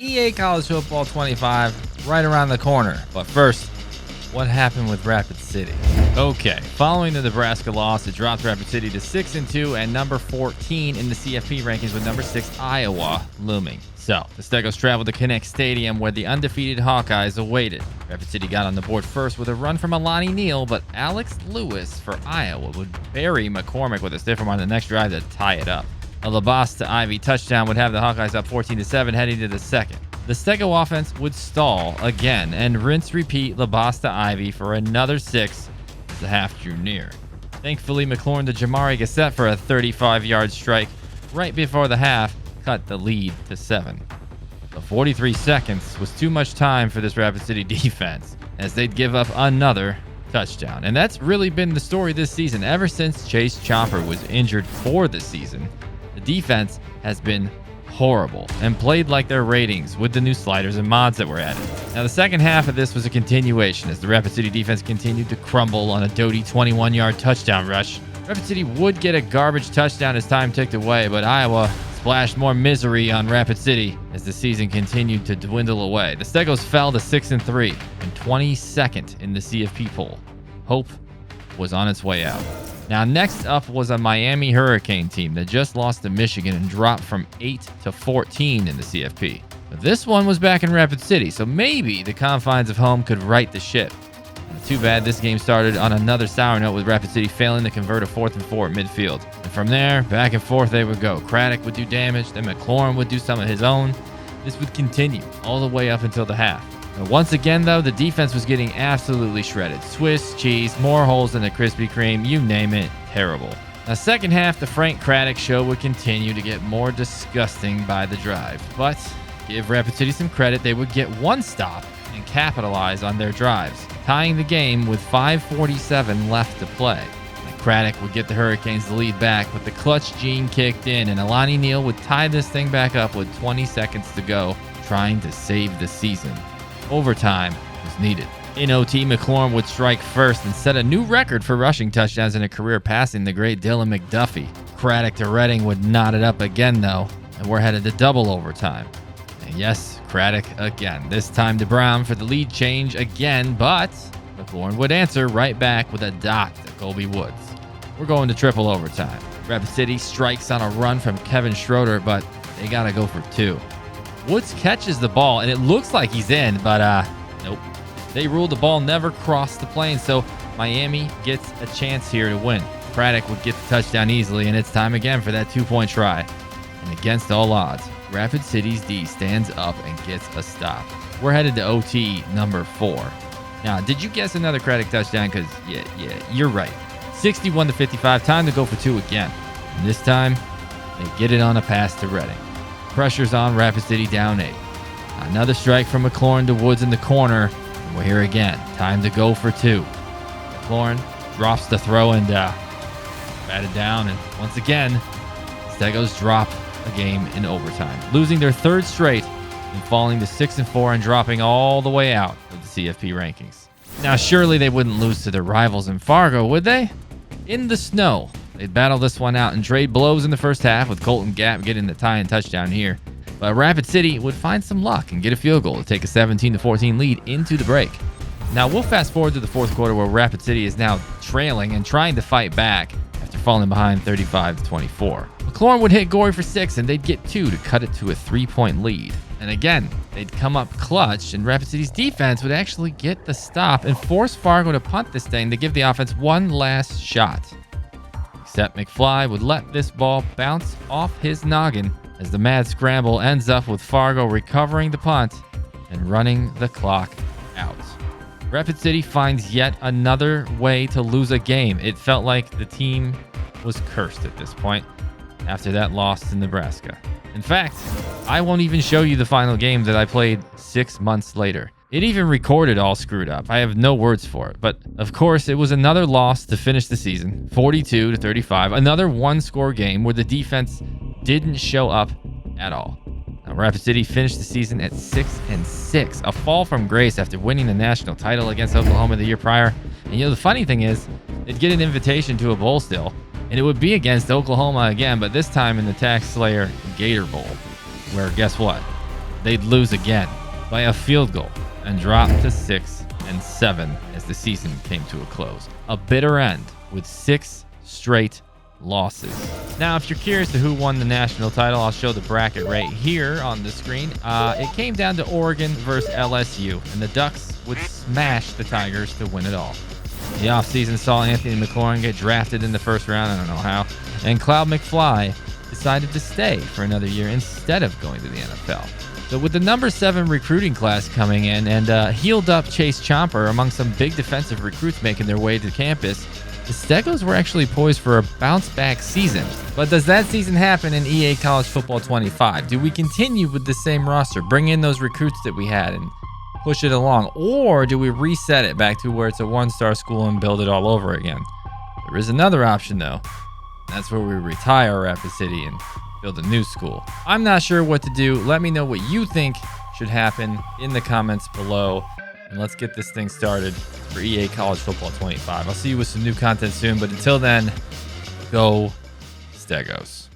EA College Football 25 right around the corner. But first, what happened with Rapid City? Okay, following the Nebraska loss, it dropped Rapid City to 6-2 and number 14 in the CFP rankings, with number 6 Iowa looming. So, the Stegos traveled to Kinnick Stadium, where the undefeated Hawkeyes awaited. Rapid City got on the board first with a run from Alani Neal, but Alex Lewis for Iowa would bury McCormick with a stiff arm on the next drive to tie it up. A Labas to Ivy touchdown would have the Hawkeyes up 14-7 heading to the second. The Stego offense would stall again and rinse repeat Labas to Ivy for another 6 as the half drew near. Thankfully, McLaurin to Jamari Gassett for a 35-yard strike right before the half cut the lead to 7. But 43 seconds was too much time for this Rapid City defense, as they'd give up another touchdown. And that's really been the story this season. Ever since Chase Chopper was injured for the season, the defense has been horrible and played like their ratings with the new sliders and mods that were added. Now, the second half of this was a continuation as the Rapid City defense continued to crumble on a Doty 21-yard touchdown rush. Rapid City would get a garbage touchdown as time ticked away, but Iowa splashed more misery on Rapid City as the season continued to dwindle away. The Stegos fell to 6-3 and 22nd in the CFP poll. Hope was on its way out. Now, next up was a Miami Hurricane team that just lost to Michigan and dropped from 8 to 14 in the CFP. But this one was back in Rapid City, so maybe the confines of home could right the ship. Too bad this game started on another sour note, with Rapid City failing to convert a 4th and 4 at midfield. And from there, back and forth they would go. Craddock would do damage, then McLaurin would do some of his own. This would continue all the way up until the half. And once again, though, the defense was getting absolutely shredded. Swiss cheese, more holes than a Krispy Kreme, you name it, terrible. Now, second half, the Frank Craddock show would continue to get more disgusting by the drive. But give Rapid City some credit, they would get one stop and capitalize on their drives, tying the game with 5:47 left to play. And Craddock would get the Hurricanes the lead back, but the clutch gene kicked in, and Alani Neal would tie this thing back up with 20 seconds to go, trying to save the season. Overtime was needed. In OT, McLaurin would strike first and set a new record for rushing touchdowns in a career, passing the great Dylan McDuffie. Craddock to Redding would knot it up again, though, and we're headed to double overtime. And yes, Craddock again, this time to Brown for the lead change again, but McLaurin would answer right back with a dot to Colby Woods. We're going to triple overtime. Rapid City strikes on a run from Kevin Schroeder, but they got to go for 2. Woods catches the ball, and it looks like he's in, but nope. They ruled the ball never crossed the plane, so Miami gets a chance here to win. Craddock would get the touchdown easily, and it's time again for that 2-point try. And against all odds, Rapid City's D stands up and gets a stop. We're headed to OT number 4. Now, did you guess another Craddock touchdown? Because, yeah, you're right. 61-55, time to go for 2 again. And this time, they get it on a pass to Redding. Pressure's on, Rapid City down 8. Another strike from McLaurin to Woods in the corner. And we're here again. Time to go for 2. McLaurin drops the throw and batted down. And once again, Stegos drop a game in overtime, losing their 3rd straight and falling to 6-4 and dropping all the way out of the CFP rankings. Now, surely they wouldn't lose to their rivals in Fargo, would they? In the snow, they'd battle this one out and trade blows in the first half, with Colton Gap getting the tie and touchdown here. But Rapid City would find some luck and get a field goal to take a 17-14 lead into the break. Now, we'll fast forward to the 4th quarter, where Rapid City is now trailing and trying to fight back after falling behind 35-24. McLaurin would hit Gorey for 6, and they'd get 2 to cut it to a 3-point lead. And again, they'd come up clutch, and Rapid City's defense would actually get the stop and force Fargo to punt this thing to give the offense one last shot. Except McFly would let this ball bounce off his noggin as the mad scramble ends up with Fargo recovering the punt and running the clock out. Rapid City finds yet another way to lose a game. It felt like the team was cursed at this point after that loss to Nebraska. In fact, I won't even show you the final game that I played 6 months later. It even recorded all screwed up. I have no words for it. But of course, it was another loss to finish the season, 42-35. Another one-score game where the defense didn't show up at all. Now, Rapid City finished the season at 6-6, a fall from grace after winning the national title against Oklahoma the year prior. And the funny thing is, they'd get an invitation to a bowl still, and it would be against Oklahoma again, but this time in the Tax Slayer Gator Bowl, where guess what? they'd lose again by a field goal and drop to 6-7 as the season came to a close. A bitter end with 6 straight losses. Now, if you're curious to who won the national title, I'll show the bracket right here on the screen. It came down to Oregon versus LSU, and the Ducks would smash the Tigers to win it all. The offseason saw Anthony McLaurin get drafted in the first round, I don't know how, and Cloud McFly decided to stay for another year instead of going to the NFL. So with the number 7 recruiting class coming in and healed up Chase Chomper among some big defensive recruits making their way to campus, the Stegos were actually poised for a bounce-back season. But does that season happen in EA College Football 25? Do we continue with the same roster, bring in those recruits that we had and push it along? Or do we reset it back to where it's a one-star school and build it all over again? There is another option, though. That's where we retire Rapid City and build a new school. I'm not sure what to do. Let me know what you think should happen in the comments below. And let's get this thing started for EA College Football 25. I'll see you with some new content soon, but until then, go Stegos.